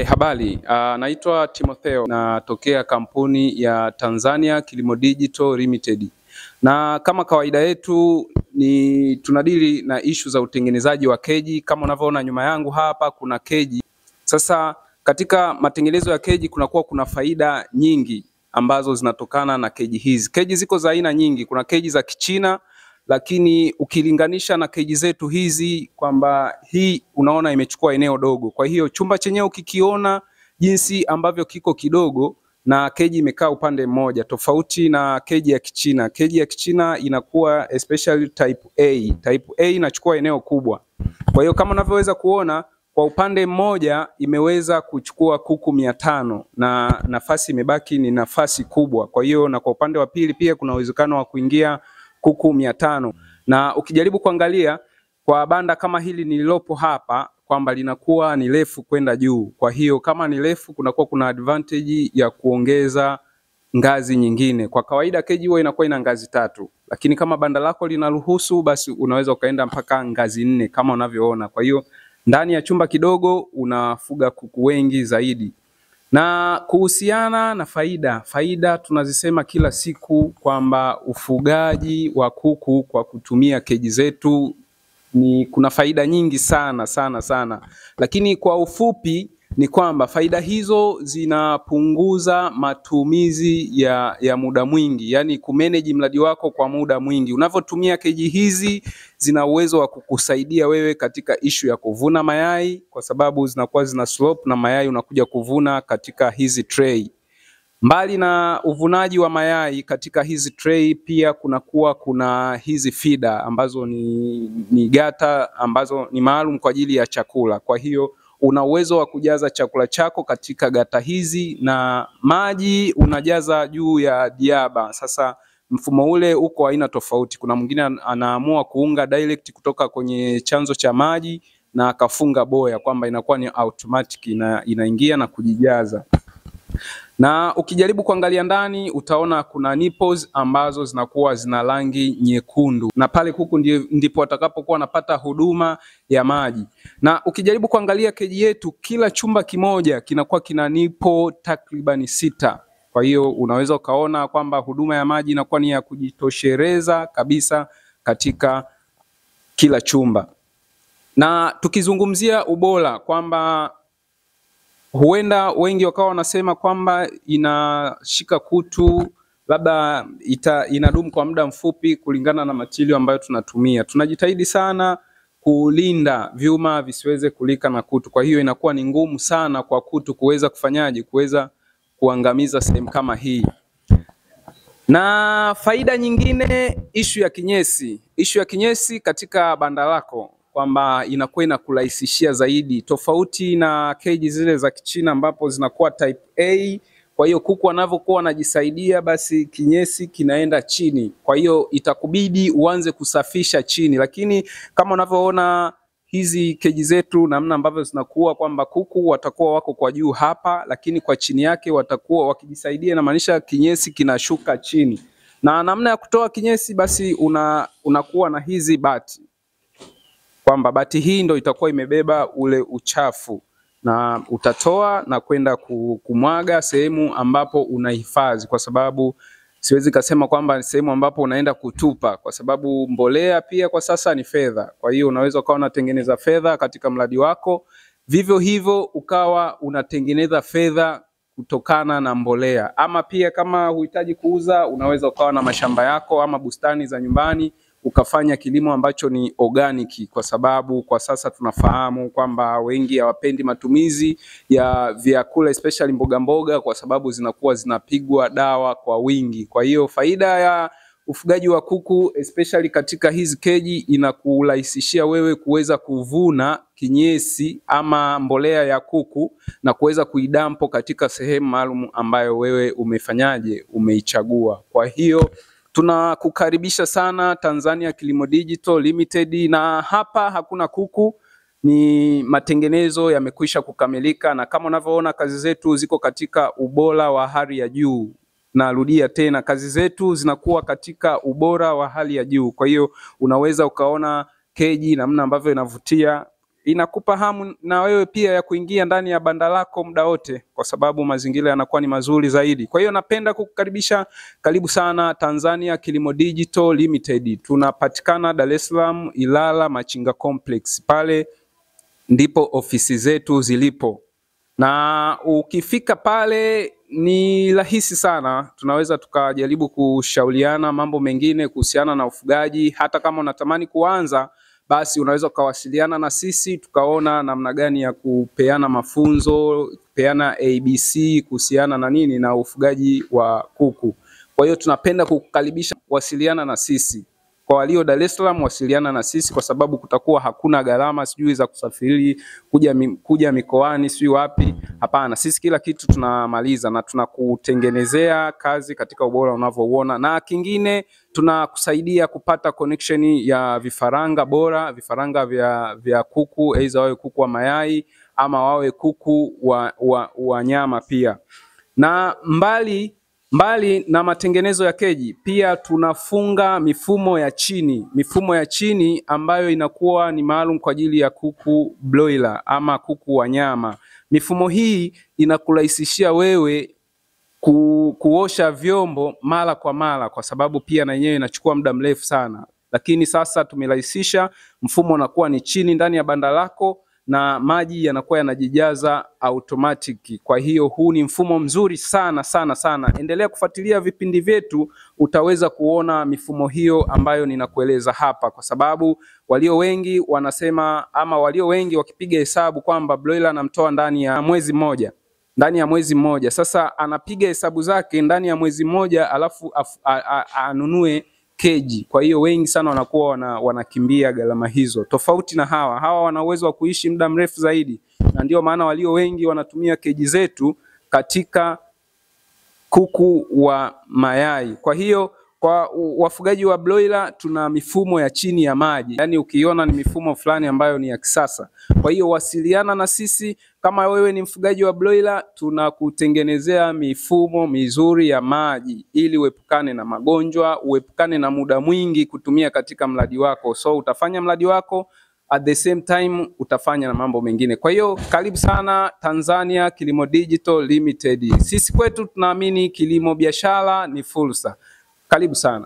Habari, naitwa Timotheo, natokea kampuni ya Tanzania Kilimo Digital Limited. Na kama kawaida yetu ni tunadili na issue za utengenezaji wa keji. Kama unavyoona nyuma yangu hapa kuna keji. Sasa katika matengenezo ya keji kuna faida nyingi ambazo zinatokana na keji hizi. Keji ziko za aina nyingi, kuna keji za Kichina, lakini ukilinganisha na keji zetu hizi kwamba hii unaona imechukua eneo dogo. Kwa hiyo chumba chenyewe ukikiona jinsi ambavyo kiko kidogo na keji imekaa upande mmoja, tofauti na keji ya Kichina. Keji ya Kichina inakuwa especially type A. Type A inachukua eneo kubwa. Kwa hiyo kama unavyoweza kuona kwa upande mmoja imeweza kuchukua kuku 500 na nafasi imebaki ni nafasi kubwa. Kwa hiyo na kwa upande wa pili pia kuna uwezekano wa kuingia kuku 500. Na ukijaribu kuangalia kwa banda kama hili nililopo hapa kwamba linakuwa ni refu kwenda juu. Kwa hiyo kama ni refu kuna advantage ya kuongeza ngazi nyingine. Kwa kawaida keji huwa inakuwa ina ngazi 3, lakini kama banda lako linaruhusu basi unaweza ukaenda mpaka ngazi 4 kama unavyoona. Kwa hiyo ndani ya chumba kidogo unafuga kuku wengi zaidi. Na kuhusiana na faida tunazisema kila siku kwamba ufugaji wa kuku kwa kutumia keji zetu kuna faida nyingi sana. Lakini kwa ufupi ni kwamba faida hizo zinapunguza matumizi ya muda mwingi, yani kumanage mradi wako kwa muda mwingi. Unavyotumia keji hizi zina uwezo wa kukusaidia wewe katika issue ya kuvuna mayai, kwa sababu zinakuwa zina slope na mayai unakuja kuvuna katika hizi tray. Mbali na uvunaji wa mayai katika hizi tray pia kuna hizi feeder ambazo ni gata ambazo ni maalum kwa ajili ya chakula. Kwa hiyo una uwezo wa kujaza chakula chako katika gata hizi na maji unajaza juu ya diaba. Sasa mfumo ule uko aina tofauti. Kuna mwingine anaamua kuunga direct kutoka kwenye chanzo cha maji na akafunga boya kwamba inakuwa ni automatic inaingia na kujijaza. Na ukijaribu kuangalia ndani utaona kuna nipples ambazo zinakuwa zina rangi nyekundu, na pale kuku ndipo watakapokuwa wanapata huduma ya maji. Na ukijaribu kuangalia keji yetu, kila chumba kimoja kinakuwa kina nipple takriban 6. Kwa hiyo unaweza ukaona kwamba huduma ya maji inakuwa ni ya kujitosheleza kabisa katika kila chumba. Na tukizungumzia ubora kwamba huenda wengi wakawa wanasema kwamba inashika kutu, labda inadumu kwa muda mfupi kulingana na material ambayo tunatumia. Tunajitahidi sana kulinda vyuma visiweze kulika na kutu. Kwa hiyo inakuwa ni ngumu sana kwa kutu kuweza kuweza kuangamiza sehemu kama hii. Na faida nyingine, issue ya kinyesi. Issue ya kinyesi katika banda lako kwamba inakuwa inakurahisishia zaidi, tofauti na keji zile za Kichina ambapo zinakuwa type A. Kwa hiyo kuku wanavyokuwa wanajisaidia basi kinyesi kinaenda chini. Kwa hiyo itakubidi uanze kusafisha chini, lakini kama unavyoona hizi keji zetu namna ambavyo zinakuwa kwamba kuku watakuwa wako kwa juu hapa, lakini kwa chini yake watakuwa wakijisaidia, na maanisha kinyesi kinashuka chini. Na namna ya kutoa kinyesi basi unakuwa na hizi bati, kwamba bati hii ndio itakuwa imebeba ule uchafu na utatoa na kwenda kumwaga sehemu ambapo unahifadhi, kwa sababu siwezi kusema kwamba sehemu ambapo unaenda kutupa, kwa sababu mbolea pia kwa sasa ni fedha. Kwa hiyo unaweza ukawa unatengeneza fedha katika mradi wako, vivyo hivyo ukawa unatengeneza fedha kutokana na mbolea. Ama pia kama huhitaji kuuza, unaweza ukawa na mashamba yako ama bustani za nyumbani ukafanya kilimo ambacho ni organic, kwa sababu kwa sasa tunafahamu kwamba wengi hawapendi matumizi ya vyakula especially mboga mboga, kwa sababu zinakuwa zinapigwa dawa kwa wingi. Kwa hiyo faida ya ufugaji wa kuku especially katika hizi keji inakurahisishia wewe kuweza kuvuna kinyesi ama mbolea ya kuku na kuweza kuidampo katika sehemu maalum ambayo wewe umeichagua. Kwa hiyo tunakukaribisha sana Tanzania Kilimo Digital Limited, na hapa hakuna kuku, ni matengenezo yamekwisha kukamilika, na kama unavyoona kazi zetu ziko katika ubora wa hali ya juu. Narudia tena, kazi zetu zinakuwa katika ubora wa hali ya juu. Kwa hiyo unaweza ukaona keji namna ambavyo inavutia, inakupa hamu na wewe pia ya kuingia ndani ya banda lako muda wote, kwa sababu mazingira yanakuwa ni mazuri zaidi. Kwa hiyo napenda kukukaribisha, karibu sana Tanzania Kilimo Digital Limited. Tunapatikana Dar es Salaam, Ilala Machinga Complex. Pale ndipo ofisi zetu zilipo. Na ukifika pale ni rahisi sana, tunaweza tukajaribu kushauriana mambo mengine kuhusiana na ufugaji. Hata kama unatamani kuanza, basi unaweza ukawasiliana na sisi tukaona namna gani ya kupeana mafunzo, kupeana ABC kuhusiana na nini na ufugaji wa kuku. Kwa hiyo tunapenda kukukaribisha, wasiliana na sisi. Kwa walio Dar es Salaam, wasiliana na sisi, kwa sababu kutakuwa hakuna gharama sijui za kusafiri kuja mikoani sijui wapi. Hapana, sisi kila kitu tunamaliza na tunakutengenezea kazi katika ubora unavyouona. Na kingine, tunakusaidia kupata connection ya vifaranga bora, vifaranga vya kuku, aidha wawe kuku wa mayai ama wawe kuku wa nyama pia. Na mbali na matengenezo ya keji, pia tunafunga mifumo ya chini ambayo inakuwa ni maalum kwa ajili ya kuku broiler ama kuku wa nyama. Mifumo hii inakurahisishia wewe kuosha vyombo mara kwa mara, kwa sababu pia na yenyewe inachukua muda mrefu sana. Lakini sasa tumerahisisha, mfumo unakuwa ni chini ndani ya banda lako na maji yanakuwa yanajijaza automatic. Kwa hiyo huu ni mfumo mzuri sana sana sana. Endelea kufuatilia vipindi vyetu, utaweza kuona mifumo hiyo ambayo ninakueleza hapa, kwa sababu walio wengi wanasema ama walio wengi wakipiga hesabu kwamba broiler anamtoa ndani ya mwezi mmoja. Sasa anapiga hesabu zake ndani ya mwezi mmoja alafu anunue keji. Kwa hiyo wengi sana wanakuwa wanakimbia gharama hizo. Tofauti na hawa wana uwezo wa kuishi muda mrefu zaidi, na ndio maana walio wengi wanatumia keji zetu katika kuku wa mayai. Kwa hiyo kwa wafugaji wa broiler tuna mifumo ya chini ya maji. Yaani ukiona ni mifumo fulani ambayo ni ya kisasa. Kwa hiyo wasiliana na sisi kama wewe ni mfugaji wa broiler, tunakutengenezea mifumo mizuri ya maji ili uepukane na magonjwa, uepukane na muda mwingi kutumia katika mradi wako. So utafanya mradi wako at the same time utafanya na mambo mengine. Kwa hiyo karibu sana Tanzania Kilimo Digital Limited. Sisi kwetu tunaamini kilimo biashara ni fursa. Karibu sana.